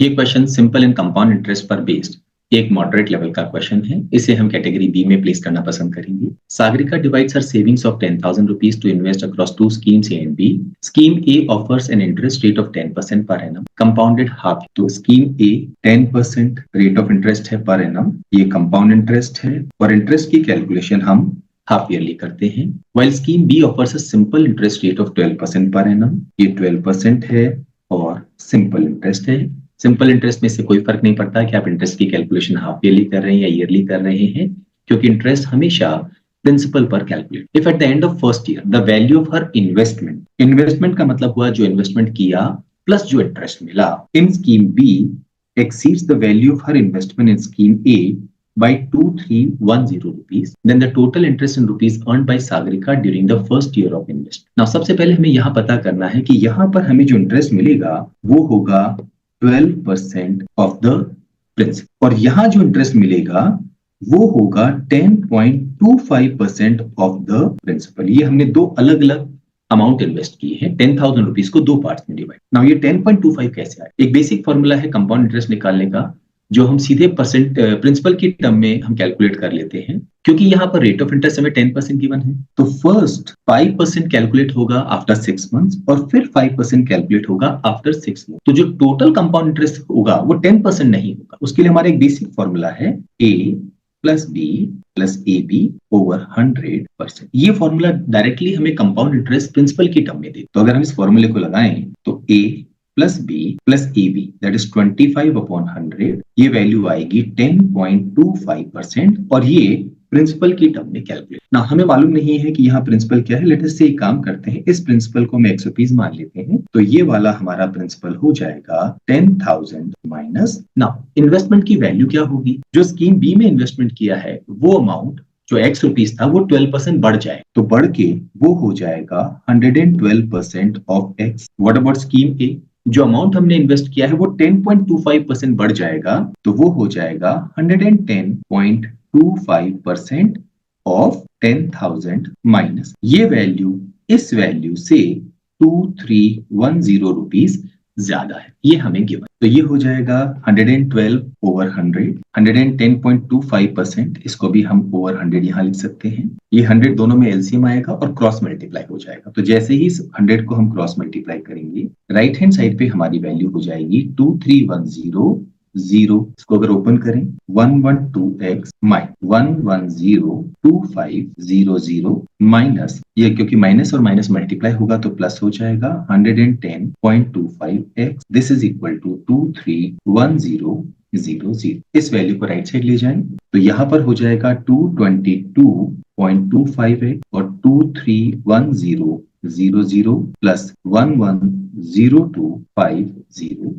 ये question simple and compound interest पर based एक मॉडरेट लेवल का क्वेश्चन है। इसे हम कैटेगरी बी में प्लेस करना पसंद करेंगे। Sagarika divides her savings of 10,000 rupees to invest across two schemes A and B. Scheme A offers an interest rate of 10% per annum, compounded half. तो scheme A 10% rate of interest है per annum, ये compound interest है और interest की calculation हम half yearly करते हैं। While scheme B offers a simple interest rate of 12% per annum, ये 12% है और सिंपल इंटरेस्ट है। सिंपल इंटरेस्ट में से कोई फर्क नहीं पड़ता कि आप इंटरेस्ट की कैलकुलेशन हाफ ईयरली कर रहे हैं या ईयरली कर रहे हैं, क्योंकि इंटरेस्ट हमेशा प्रिंसिपल पर calculate. If at the end of first year the value of her investment का मतलब हुआ जो इन्वेस्टमेंट किया प्लस जो इंटरेस्ट मिला in scheme B exceeds the value of her investment in scheme A by 2310 rupees, then the total interest in rupees earned by Sagarika during the first year of investment. Now सबसे पहले हमें यहाँ पता करना है कि यहाँ पर हमें जो इंटरेस्ट मिलेगा वो होगा 12% ऑफ द प्रिंसिपल और यहाँ जो इंटरेस्ट मिलेगा वो होगा 10.25% ऑफ द प्रिंसिपल। ये हमने दो अलग अलग अमाउंट इन्वेस्ट की है, 10,000 रुपीज को दो पार्ट्स में डिवाइड। नाउ ये 10.25 कैसे आया? एक बेसिक फॉर्मूला है कंपाउंड इंटरेस्ट निकालने का, जो हम सीधे परसेंट प्रिंसिपल की टर्म में हम कैलकुलेट कर लेते हैं, क्योंकि यहाँ पर रेट ऑफ इंटरेस्ट हमें 10% गिवन है। तो फर्स्ट 5% कैलकुलेट होगा आफ्टर 6 months और फिर 5% कैलकुलेट होगा आफ्टर 6 months। तो जो टोटल कंपाउंड इंटरेस्ट होगा वो 10% नहीं होगा। उसके लिए हमारा एक बेसिक फॉर्मूला है A plus B plus AB over 100%। ये फॉर्मूला डायरेक्टली हमें कंपाउंड इंटरेस्ट प्रिंसिपल की टर्म में दे। तो अगर हम इस फॉर्मूले को लगाएं तो A plus B plus AB that is 25/100, ये वैल्यू आएगी 10.25% और ये प्रिंसिपल की टर्म में कैलकुलेट। ना हमें मालूम नहीं है कि यहाँ प्रिंसिपल क्या है। लेट अस से एक काम करते हैं, इस प्रिंसिपल को हम 100 रुपीज मान लेते हैं, तो ये वाला हमारा प्रिंसिपल हो जाएगा 10,000 माइनस। ना इन्वेस्टमेंट की वैल्यू क्या होगी? जो स्कीम बी में इन्वेस्टमेंट किया है वो अमाउंट जो X रुपीज था वो 12% बढ़ जाए, तो बढ़ के वो हो जाएगा 112% of X। What about scheme A? जो अमाउंट हमने इन्वेस्ट किया है वो 10.25% बढ़ जाएगा, तो वो हो जाएगा 110.25% ऑफ 10,000 माइनस ये वैल्यू इस वैल्यू से 2310 रुपीज ज्यादा है, ये हमें गिवन। तो ये हो जाएगा 112 ओवर 100, 110.25%, इसको भी हम ओवर 100 यहाँ लिख सकते हैं। ये 100 दोनों में एलसीएम आएगा और क्रॉस मल्टीप्लाई हो जाएगा। तो जैसे ही 100 को हम क्रॉस मल्टीप्लाई करेंगे, राइट हैंड साइड पे हमारी वैल्यू हो जाएगी 2310 0। इसको अगर ओपन करें 112x माइनस 1102500 माइनस ये, क्योंकि माइनस और माइनस मल्टीप्लाई होगा तो प्लस हो जाएगा 110.25x। This is equal to 231000। इस वैल्यू को राइट साइड ले जाएं तो यहाँ पर हो जाएगा 222.25x और 231000 प्लस 1102500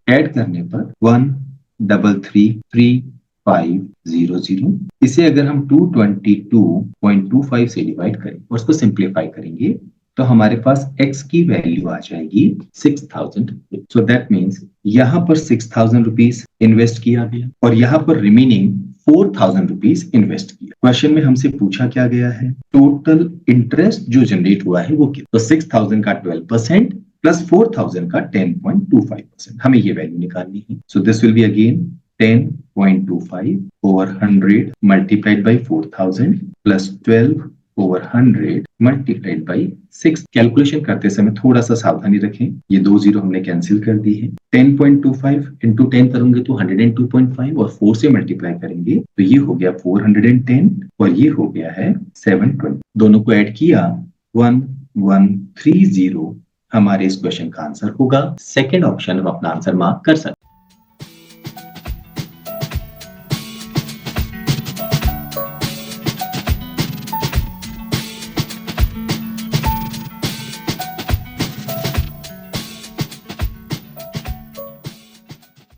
ऐड करने पर 1333500। इसे अगर हम 222.25 से डिवाइड करें और उसको सिंप्लीफाई करेंगे तो हमारे पास x की वैल्यू आ जाएगी 6,000। सो दैट मीन्स यहाँ पर 6,000 रुपीज इन्वेस्ट किया गया और यहाँ पर रिमेनिंग 4,000 रुपीज इन्वेस्ट किया। क्वेश्चन में हमसे पूछा क्या गया है? टोटल इंटरेस्ट जो जनरेट हुआ है वो कितना? तो 6,000 का 12% प्लस 4,000 का 10.25%, हमें ये वैल्यू निकालनी है। So this will be again 10.25 over 100 multiplied by 4,000 plus 12 over 100 multiplied by 6। Calculation करते समय थोड़ा सा सावधानी रखें, ये दो जीरो हमने कैंसिल कर दी है। 10.25 इंटू 10 करेंगे तो 102.5 और 4 से मल्टीप्लाई करेंगे तो ये हो गया 410 और ये हो गया है 720। दोनों को ऐड किया 1130 हमारे इस क्वेश्चन का आंसर होगा। सेकेंड ऑप्शन हम अपना आंसर मार्क कर सकते हैं।